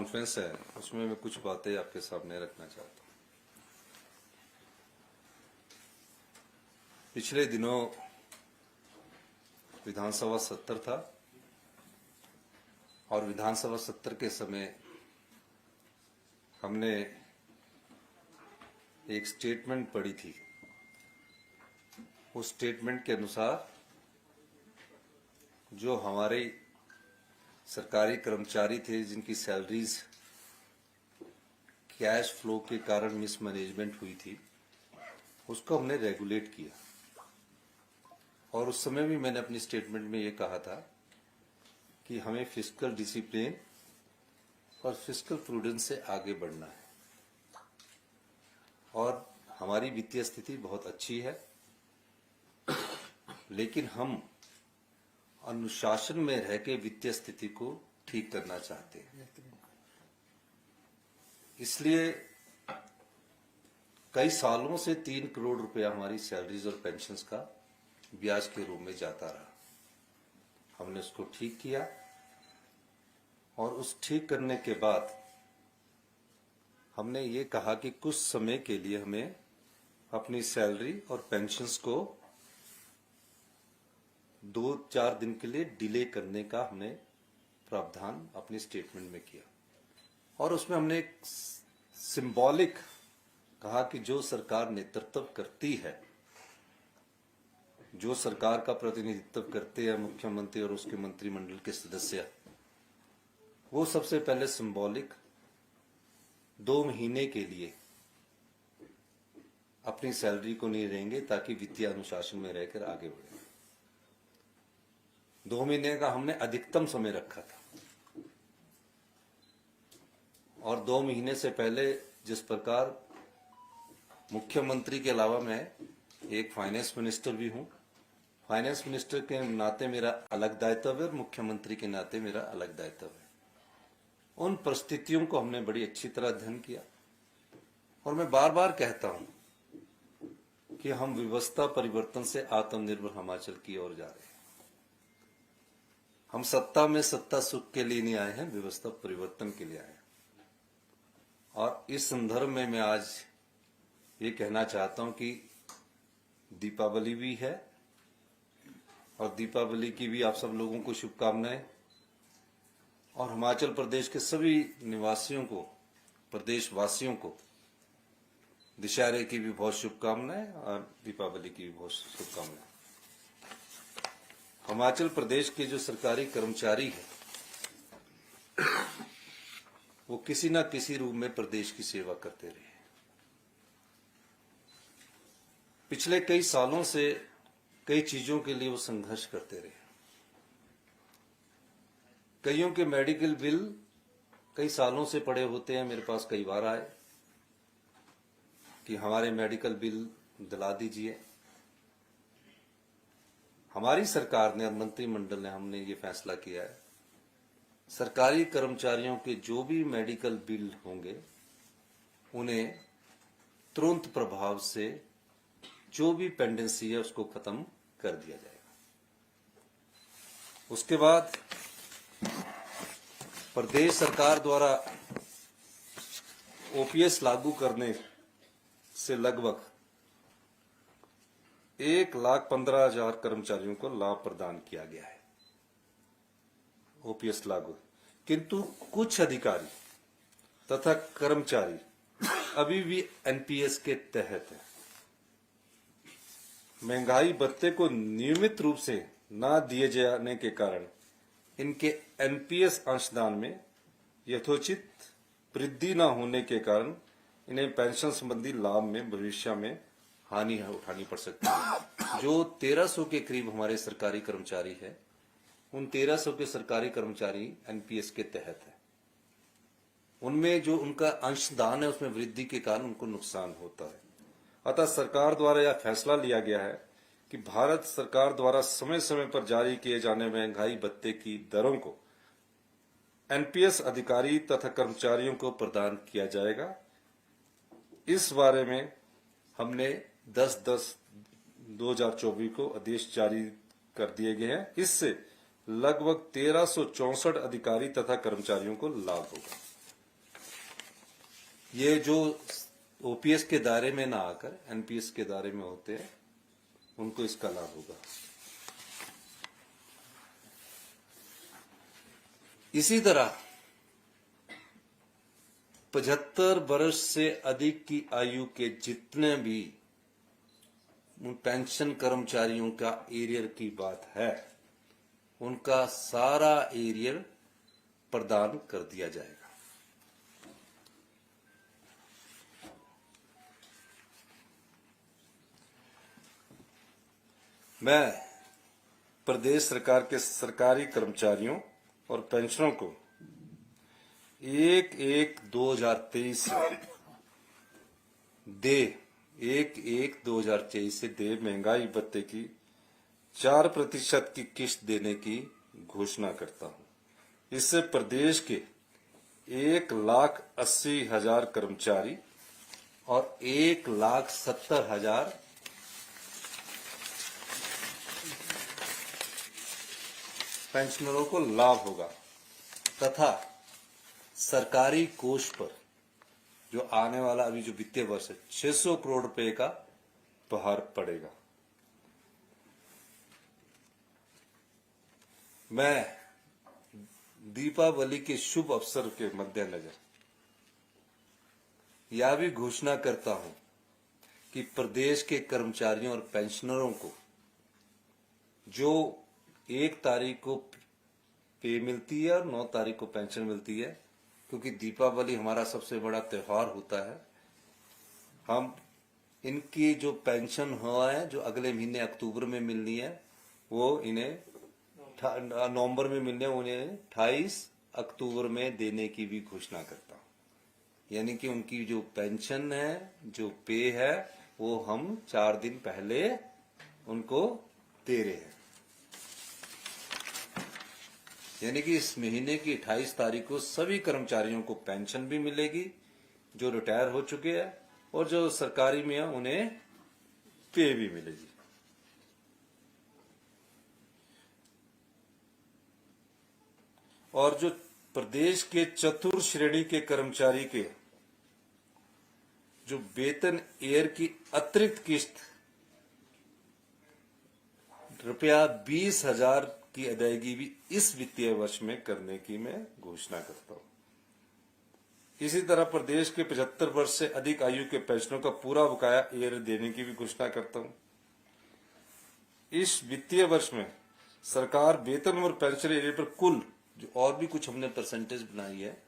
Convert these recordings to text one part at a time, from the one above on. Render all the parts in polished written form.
Conference है उसमें मैं कुछ बातें आपके सामने रखना चाहता हूँ। पिछले दिनों विधानसभा सत्र था और विधानसभा सत्र के समय हमने एक स्टेटमेंट पढ़ी थी। उस स्टेटमेंट के अनुसार जो हमारे सरकारी कर्मचारी थे जिनकी सैलरीज कैश फ्लो के कारण मिसमैनेजमेंट हुई थी, उसको हमने रेगुलेट किया। और उस समय भी मैंने अपनी स्टेटमेंट में ये कहा था कि हमें फिस्कल डिसिप्लिन और फिस्कल प्रूडेंस से आगे बढ़ना है। और हमारी वित्तीय स्थिति बहुत अच्छी है, लेकिन हम अनुशासन में रह के वित्तीय स्थिति को ठीक करना चाहते हैं। इसलिए कई सालों से 3 करोड़ रुपया हमारी सैलरीज और पेंशन्स का ब्याज के रूप में जाता रहा। हमने उसको ठीक किया और उस ठीक करने के बाद हमने ये कहा कि कुछ समय के लिए हमें अपनी सैलरी और पेंशन्स को 2-4 दिन के लिए डिले करने का हमने प्रावधान अपनी स्टेटमेंट में किया। और उसमें हमने एक सिंबॉलिक कहा कि जो सरकार नेतृत्व करती है, जो सरकार का प्रतिनिधित्व करते हैं मुख्यमंत्री और उसके मंत्रिमंडल के सदस्य, वो सबसे पहले सिंबॉलिक 2 महीने के लिए अपनी सैलरी को नहीं लेंगे ताकि वित्तीय अनुशासन में रहकर आगे बढ़े। 2 महीने का हमने अधिकतम समय रखा था। और 2 महीने से पहले जिस प्रकार मुख्यमंत्री के अलावा मैं एक फाइनेंस मिनिस्टर भी हूं, फाइनेंस मिनिस्टर के नाते मेरा अलग दायित्व है और मुख्यमंत्री के नाते मेरा अलग दायित्व है। उन परिस्थितियों को हमने बड़ी अच्छी तरह अध्ययन किया। और मैं बार बार कहता हूं कि हम व्यवस्था परिवर्तन से आत्मनिर्भर हिमाचल की ओर जा रहे हैं। हम सत्ता में सत्ता सुख के लिए नहीं आए हैं, व्यवस्था परिवर्तन के लिए आए हैं। और इस संदर्भ में मैं आज ये कहना चाहता हूं कि दीपावली भी है और दीपावली की भी आप सब लोगों को शुभकामनाएं। और हिमाचल प्रदेश के सभी निवासियों को, प्रदेशवासियों को दशहरे की भी बहुत शुभकामनाएं और दीपावली की भी बहुत शुभकामनाएं। हिमाचल प्रदेश के जो सरकारी कर्मचारी हैं वो किसी न किसी रूप में प्रदेश की सेवा करते रहे। पिछले कई सालों से कई चीजों के लिए वो संघर्ष करते रहे। कईयों के मेडिकल बिल कई सालों से पड़े होते हैं, मेरे पास कई बार आए कि हमारे मेडिकल बिल दिला दीजिए। हमारी सरकार ने और मंत्रिमंडल ने हमने ये फैसला किया है, सरकारी कर्मचारियों के जो भी मेडिकल बिल होंगे उन्हें तुरंत प्रभाव से जो भी पेंडेंसी है उसको खत्म कर दिया जाएगा। उसके बाद प्रदेश सरकार द्वारा ओपीएस लागू करने से लगभग 1,15,000 कर्मचारियों को लाभ प्रदान किया गया है, ओपीएस लागू। किंतु कुछ अधिकारी तथा कर्मचारी अभी भी एनपीएस के तहत है। महंगाई भत्ते को नियमित रूप से न दिए जाने के कारण इनके एनपीएस अंशदान में यथोचित वृद्धि न होने के कारण इन्हें पेंशन संबंधी लाभ में भविष्य में हानि उठानी पड़ सकती है। जो 1300 के करीब हमारे सरकारी कर्मचारी है, उन 1300 के सरकारी कर्मचारी एनपीएस के तहत है। उनमें जो उनका अंशदान है उसमें वृद्धि के कारण उनको नुकसान होता है। अतः सरकार द्वारा यह फैसला लिया गया है कि भारत सरकार द्वारा समय समय पर जारी किए जाने महंगाई भत्ते की दरों को एनपीएस अधिकारी तथा कर्मचारियों को प्रदान किया जाएगा। इस बारे में हमने 10/10/2024 को आदेश जारी कर दिए गए हैं। इससे लगभग 1364 अधिकारी तथा कर्मचारियों को लाभ होगा। ये जो ओपीएस के दायरे में ना आकर एनपीएस के दायरे में होते हैं उनको इसका लाभ होगा। इसी तरह 75 वर्ष से अधिक की आयु के जितने भी पेंशन कर्मचारियों का एरियर की बात है, उनका सारा एरियर प्रदान कर दिया जाएगा। मैं प्रदेश सरकार के सरकारी कर्मचारियों और पेंशनरों को 1/1/2023 से दे महंगाई भत्ते की 4% की किस्त देने की घोषणा करता हूं। इससे प्रदेश के 1,80,000 कर्मचारी और 1,70,000 पेंशनरों को लाभ होगा तथा सरकारी कोष पर जो आने वाला अभी जो वित्तीय वर्ष है 600 करोड़ रुपए का भार पड़ेगा। मैं दीपावली के शुभ अवसर के मद्देनजर यह भी घोषणा करता हूं कि प्रदेश के कर्मचारियों और पेंशनरों को जो 1 तारीख को पे मिलती है और 9 तारीख को पेंशन मिलती है, क्योंकि दीपावली हमारा सबसे बड़ा त्योहार होता है, हम इनकी जो पेंशन हुआ है जो अगले महीने अक्टूबर में मिलनी है वो इन्हें नवंबर में मिलने उन्हें 28 अक्टूबर में देने की भी घोषणा करता हूं। यानी कि उनकी जो पेंशन है जो पे है वो हम 4 दिन पहले उनको दे रहे हैं। यानी कि इस महीने की 28 तारीख को सभी कर्मचारियों को पेंशन भी मिलेगी जो रिटायर हो चुके हैं और जो सरकारी में है उन्हें पे भी मिलेगी। और जो प्रदेश के चतुर्थ श्रेणी के कर्मचारी के जो वेतन एयर की अतिरिक्त किस्त ₹20,000 की अदायगी भी इस वित्तीय वर्ष में करने की मैं घोषणा करता हूं। इसी तरह प्रदेश के 75 वर्ष से अधिक आयु के पेंशनरों का पूरा बकाया एयर देने की भी घोषणा करता हूं। इस वित्तीय वर्ष में सरकार वेतन और पेंशन एरियर पर कुल जो और भी कुछ हमने परसेंटेज बनाई है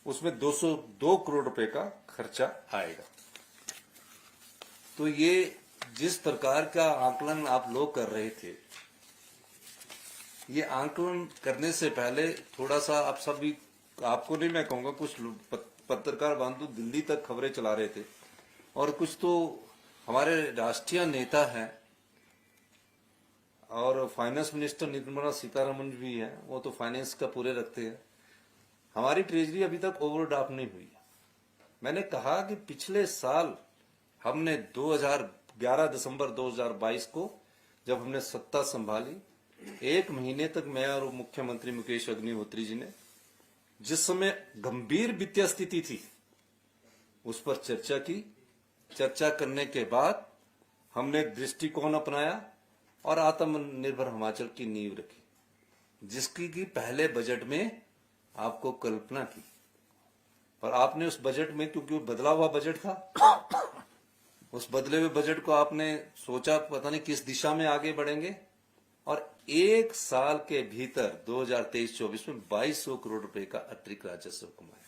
उसमें 202 करोड़ रुपए का खर्चा आएगा। तो ये जिस प्रकार का आकलन आप लोग कर रहे थे, ये आकलन करने से पहले थोड़ा सा आप सभी, आपको नहीं मैं कहूंगा, कुछ पत्रकार बंधु दिल्ली तक खबरें चला रहे थे और कुछ तो हमारे राष्ट्रीय नेता हैं और फाइनेंस मिनिस्टर निर्मला सीतारमण भी है, वो तो फाइनेंस का पूरे रखते हैं। हमारी ट्रेजरी अभी तक ओवरड्राफ्ट नहीं हुई। मैंने कहा कि पिछले साल हमने 2011 दिसंबर 2022 को जब हमने सत्ता संभाली, 1 महीने तक मैं और मुख्यमंत्री मुकेश अग्निहोत्री जी ने, जिस समय गंभीर वित्तीय स्थिति थी, उस पर चर्चा की। चर्चा करने के बाद हमने दृष्टिकोण अपनाया और आत्मनिर्भर हिमाचल की नींव रखी, जिसकी की पहले बजट में आपको कल्पना की। पर आपने उस बजट में, क्योंकि वो बदला हुआ बजट था, उस बदले हुए बजट को आपने सोचा पता नहीं किस दिशा में आगे बढ़ेंगे और 1 साल के भीतर 2023-24 में 2200 करोड़ रुपए का अतिरिक्त राजस्व कमाया।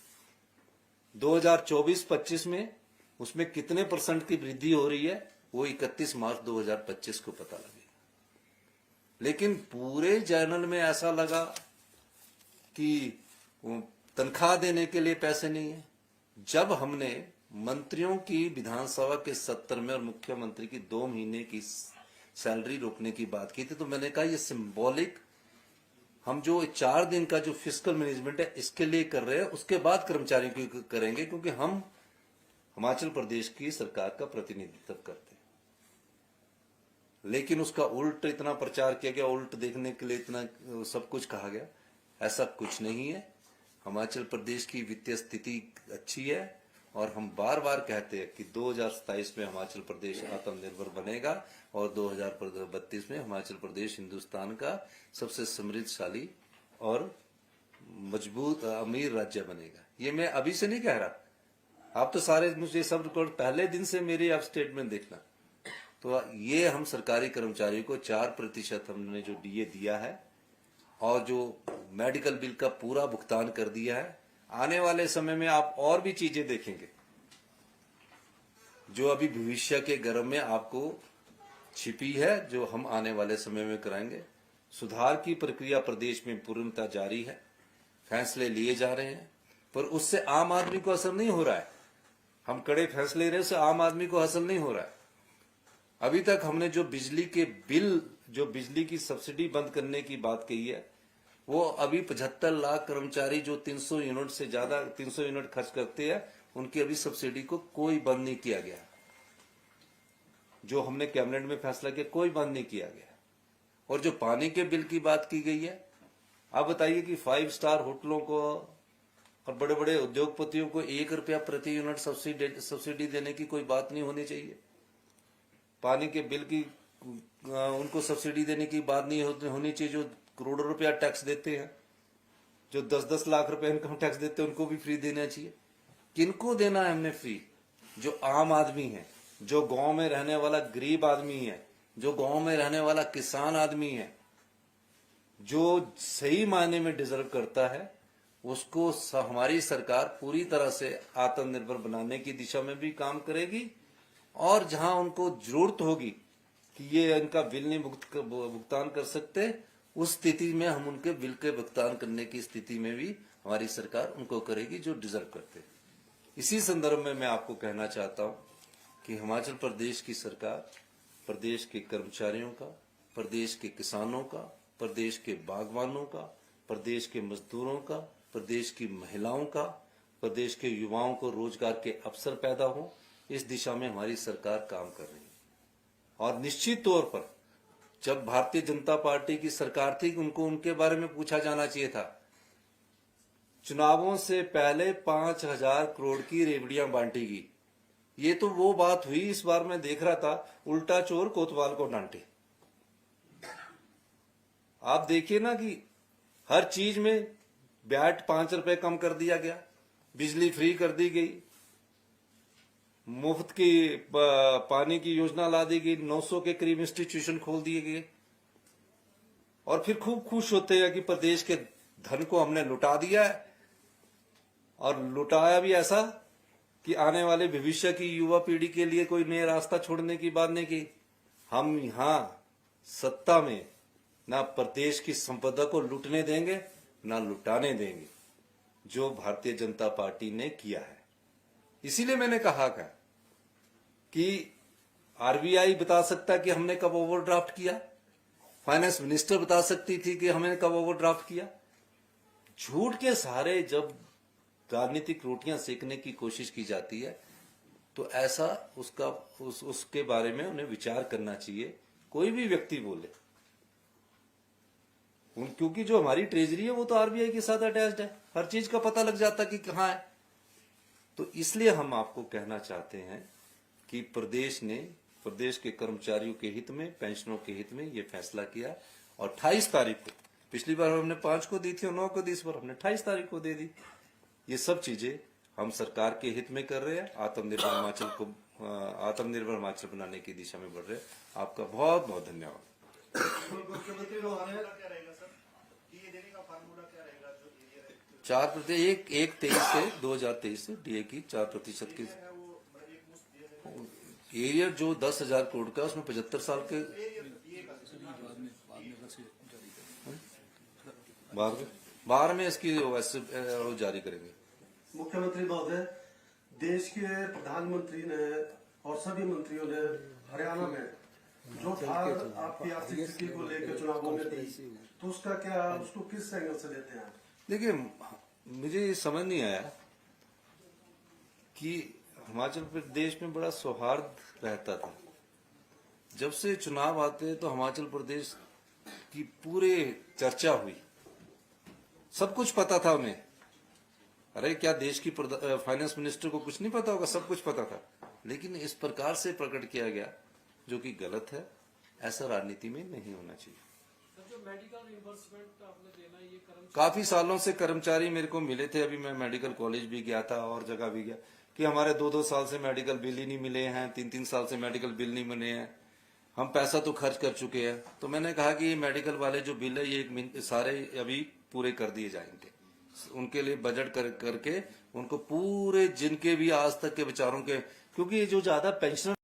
2024-25 में उसमें कितने % की वृद्धि हो रही है वो 31 मार्च 2025 को पता लगेगा। लेकिन पूरे जर्नल में ऐसा लगा कि तनख्वाह देने के लिए पैसे नहीं है। जब हमने मंत्रियों की विधानसभा के सत्र में और मुख्यमंत्री की 2 महीने की सैलरी रोकने की बात की थी, तो मैंने कहा ये सिंबॉलिक, हम जो 4 दिन का जो फिस्कल मैनेजमेंट है इसके लिए कर रहे हैं, उसके बाद कर्मचारियों की करेंगे, क्योंकि हम हिमाचल प्रदेश की सरकार का प्रतिनिधित्व करते हैं। लेकिन उसका उल्ट इतना प्रचार किया गया, उल्ट देखने के लिए इतना सब कुछ कहा गया। ऐसा कुछ नहीं है। हिमाचल प्रदेश की वित्तीय स्थिति अच्छी है और हम बार बार कहते हैं कि 2027 में हिमाचल प्रदेश आत्मनिर्भर बनेगा और 2032 में हिमाचल प्रदेश हिंदुस्तान का सबसे समृद्धशाली और मजबूत अमीर राज्य बनेगा। ये मैं अभी से नहीं कह रहा, आप तो सारे मुझे सब रिकॉर्ड पहले दिन से मेरी आप स्टेटमेंट देखना। तो ये हम सरकारी कर्मचारियों को 4% हमने जो डीए दिया है और जो मेडिकल बिल का पूरा भुगतान कर दिया है। आने वाले समय में आप और भी चीजें देखेंगे जो अभी भविष्य के गर्भ में आपको छिपी है, जो हम आने वाले समय में कराएंगे। सुधार की प्रक्रिया प्रदेश में पूर्णतः जारी है, फैसले लिए जा रहे हैं, पर उससे आम आदमी को असर नहीं हो रहा है। हम कड़े फैसले ले रहे हैं, उससे आम आदमी को हासिल नहीं हो रहा है। अभी तक हमने जो बिजली के बिल, जो बिजली की सब्सिडी बंद करने की बात कही है, वो अभी 75 लाख कर्मचारी जो 300 यूनिट से ज्यादा 300 यूनिट खर्च करते हैं, उनकी अभी सब्सिडी को कोई बंद नहीं किया गया। जो हमने कैबिनेट में फैसला किया, कोई बंद नहीं किया गया। और जो पानी के बिल की बात की गई है, आप बताइए कि 5 स्टार होटलों को और बड़े बड़े उद्योगपतियों को 1 रुपया प्रति यूनिट सब्सिडी देने की कोई बात नहीं होनी चाहिए। पानी के बिल की उनको सब्सिडी देने की बात नहीं होनी चाहिए। जो करोड़ों रुपया टैक्स देते हैं, जो 10-10 लाख रुपए इनकम टैक्स देते हैं, उनको भी फ्री देना चाहिए। किनको देना है हमने फ्री? जो आम आदमी है, जो गांव में रहने वाला गरीब आदमी है, जो गांव में रहने वाला किसान आदमी है, जो सही मायने में डिजर्व करता है, उसको हमारी सरकार पूरी तरह से आत्मनिर्भर बनाने की दिशा में भी काम करेगी। और जहां उनको जरूरत होगी कि ये इनका बिल नहीं भुगतान कर सकते, उस स्थिति में हम उनके बिल के भुगतान करने की स्थिति में भी हमारी सरकार उनको करेगी जो डिजर्व करते। इसी संदर्भ में मैं आपको कहना चाहता हूं कि हिमाचल प्रदेश की सरकार प्रदेश के कर्मचारियों का, प्रदेश के किसानों का, प्रदेश के बागवानों का, प्रदेश के मजदूरों का, प्रदेश की महिलाओं का, प्रदेश के युवाओं को रोजगार के अवसर पैदा हो, इस दिशा में हमारी सरकार काम कर रही है। और निश्चित तौर पर जब भारतीय जनता पार्टी की सरकार थी, उनको उनके बारे में पूछा जाना चाहिए था। चुनावों से पहले 5,000 करोड़ की रेवड़ियां बांटी गई। ये तो वो बात हुई, इस बार मैं देख रहा था, उल्टा चोर कोतवाल को डांटे। आप देखिए ना कि हर चीज में ब्याज 5 रुपए कम कर दिया गया, बिजली फ्री कर दी गई, मुफ्त की पानी की योजना ला दी गई, 900 के करीब इंस्टीट्यूशन खोल दिए गए। और फिर खूब खुश होते हैं कि प्रदेश के धन को हमने लुटा दिया है, और लुटाया भी ऐसा कि आने वाले भविष्य की युवा पीढ़ी के लिए कोई नया रास्ता छोड़ने की बात नहीं की। हम यहां सत्ता में ना प्रदेश की संपदा को लूटने देंगे, ना लुटाने देंगे, जो भारतीय जनता पार्टी ने किया है। इसीलिए मैंने कहा कि आरबीआई बता सकता कि हमने कब ओवरड्राफ्ट किया, फाइनेंस मिनिस्टर बता सकती थी कि हमने कब ओवरड्राफ्ट किया। झूठ के सहारे जब राजनीतिक रोटियां सेकने की कोशिश की जाती है, तो ऐसा उसके बारे में उन्हें विचार करना चाहिए, कोई भी व्यक्ति बोले। क्योंकि जो हमारी ट्रेजरी है वो तो आरबीआई के साथ अटैच्ड है, हर चीज का पता लग जाता कि कहां है। तो इसलिए हम आपको कहना चाहते हैं कि प्रदेश ने प्रदेश के कर्मचारियों के हित में, पेंशनों के हित में ये फैसला किया। और 28 तारीख को, पिछली बार हमने 5 को दी थी और 9 को दी, इस बार हमने 28 तारीख को दे दी। ये सब चीजें हम सरकार के हित में कर रहे हैं, आत्मनिर्भर हिमाचल बनाने की दिशा में बढ़ रहे हैं। आपका बहुत बहुत धन्यवाद। मुख्यमंत्री चार प्रतिशत 1/23 से 2023 से डीए की 4% की एरियर जो 10,000 करोड़ का, उसमें 75 साल के बाहर में इसकी वैसे जारी करेंगे। मुख्यमंत्री महोदय, देश के प्रधानमंत्री ने और सभी मंत्रियों ने हरियाणा में जो ठार आपकी आर्थिक स्थिति को लेकर चुनावों में दी, तो उसका क्या, उसको किस एंगल से लेते हैं? देखिए, मुझे ये समझ नहीं आया कि हिमाचल प्रदेश में बड़ा सौहार्द रहता था। जब से चुनाव आते तो हिमाचल प्रदेश की पूरे चर्चा हुई, सब कुछ पता था उन्हें। अरे क्या देश की फाइनेंस मिनिस्टर को कुछ नहीं पता होगा? सब कुछ पता था, लेकिन इस प्रकार से प्रकट किया गया जो कि गलत है। ऐसा राजनीति में नहीं होना चाहिए। जो मेडिकल रिइंबर्समेंट आपने देना, ये कर्मचारी काफी सालों से कर्मचारी मेरे को मिले थे, अभी मैं मेडिकल कॉलेज भी गया था और जगह भी गया, कि हमारे 2-2 साल से मेडिकल बिल ही नहीं मिले हैं, 3-3 साल से मेडिकल बिल नहीं बने हैं, हम पैसा तो खर्च कर चुके हैं। तो मैंने कहा कि ये मेडिकल वाले जो बिल है ये सारे अभी पूरे कर दिए जाएंगे, उनके लिए बजट करके उनको पूरे जिनके भी आज तक के बेचारों के, क्योंकि ये जो ज्यादा पेंशनर